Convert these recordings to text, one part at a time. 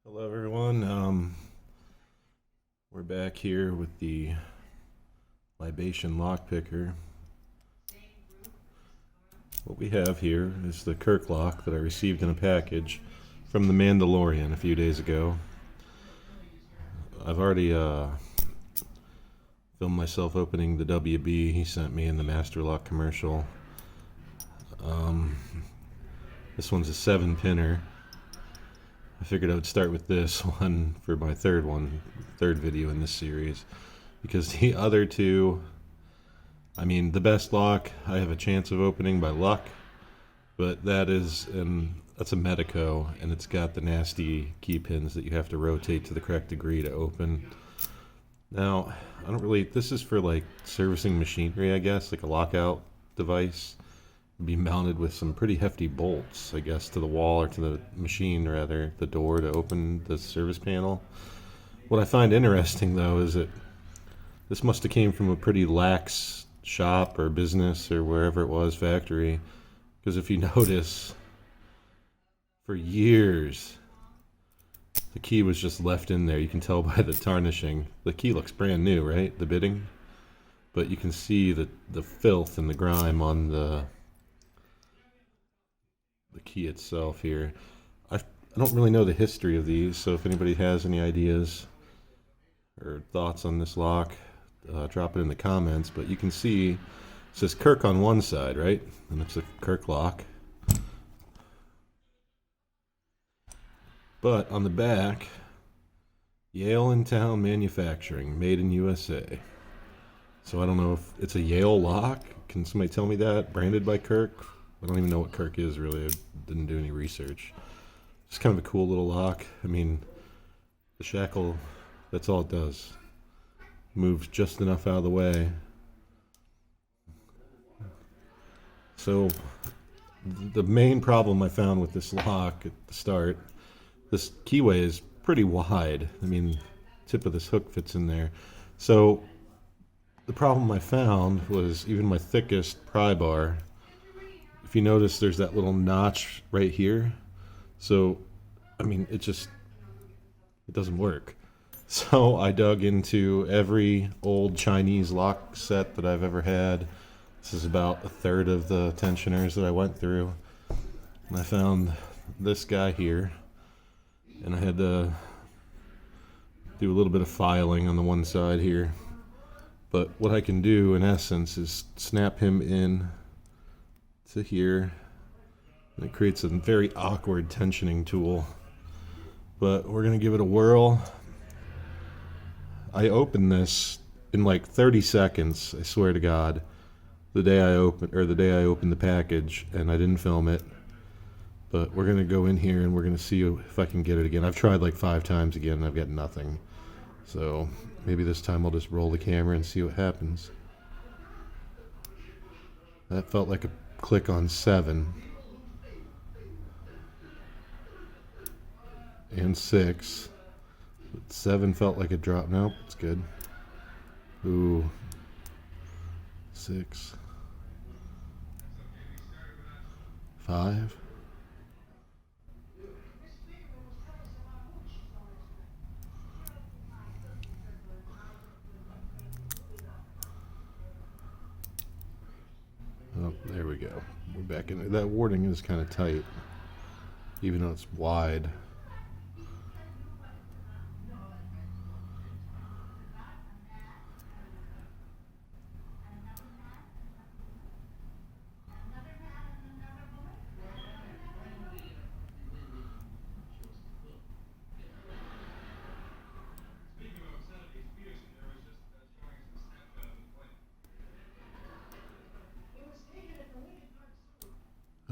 Hello, everyone. We're back here with the libation lockpicker. What we have here is the Kirk lock that I received in a package from the Mandalorian a few days ago. I've already filmed myself opening the WB he sent me in the Master Lock commercial. This one's a 7-pinner. I figured I would start with this one for my third video in this series, because the other two, the best lock I have a chance of opening by luck, but that's a Medico, and it's got the nasty key pins that you have to rotate to the correct degree to open. Now, this is for like servicing machinery, I guess, like a lockout device. Be mounted with some pretty hefty bolts, I guess, to the wall or to the machine, rather, the door to open the service panel. What I find interesting, though, is that this must have came from a pretty lax shop or business or wherever it was, factory, because if you notice, for years, the key was just left in there. You can tell by the tarnishing. The key looks brand new, right? The bitting. But you can see the filth and the grime on the key itself here. I don't really know the history of these, so if anybody has any ideas or thoughts on this lock, drop it in the comments. But you can see it says Kirk on one side, right? And it's a Kirk lock. But on the back, Yale in Town Manufacturing, made in USA. So I don't know if it's a Yale lock. Can somebody tell me that? Branded by Kirk? I don't even know what Kirk is, really. I didn't do any research. It's kind of a cool little lock. The shackle, that's all it does. Moves just enough out of the way. So the main problem I found with this lock at the start, this keyway is pretty wide. Tip of this hook fits in there. So the problem I found was even my thickest pry bar. If you notice, there's that little notch right here. So, it doesn't work. So I dug into every old Chinese lock set that I've ever had. This is about a third of the tensioners that I went through. And I found this guy here. And I had to do a little bit of filing on the one side here. But what I can do, in essence, is snap him in to here, and it creates a very awkward tensioning tool. But we're gonna give it a whirl. I opened this in like 30 seconds, I swear to God. The day I opened the package, and I didn't film it. But we're gonna go in here and we're gonna see if I can get it again. I've tried like 5 times again and I've got nothing. So maybe this time I'll just roll the camera and see what happens. That felt like a click on 7 and 6. But 7 felt like a drop. Nope, it's good. Ooh, 6, 5. Oh, there we go. We're back in there. That warding is kind of tight, even though it's wide.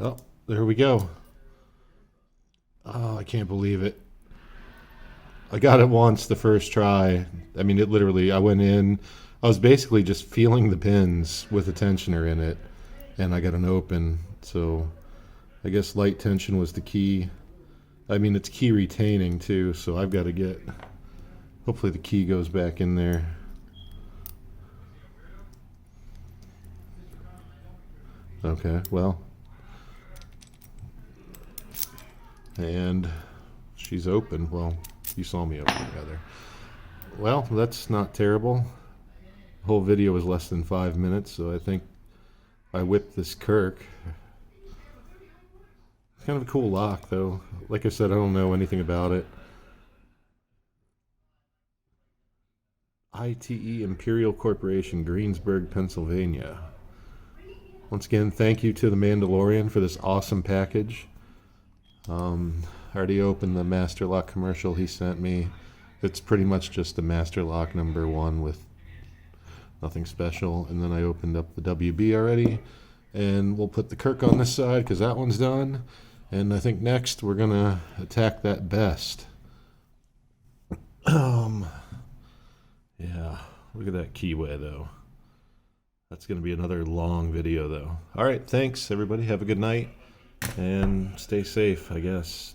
Oh, there we go. Oh, I can't believe it. I got it once the first try. I went in, I was basically just feeling the pins with a tensioner in it, and I got an open. So I guess light tension was the key. It's key retaining too, so I've got to hopefully the key goes back in there. Okay, well. And she's open. Well, you saw me open it, rather. Well, that's not terrible. The whole video was less than 5 minutes, so I think I whipped this Kirk. It's kind of a cool lock, though. Like I said, I don't know anything about it. ITE Imperial Corporation, Greensburg, Pennsylvania. Once again, thank you to the Mandalorian for this awesome package. I already opened the Master Lock commercial he sent me. It's pretty much just the Master Lock #1 with nothing special. And then I opened up the WB already. And we'll put the Kirk on this side because that one's done. And I think next we're going to attack that best. Yeah, look at that keyway though. That's going to be another long video though. All right, thanks everybody. Have a good night and stay safe, I guess.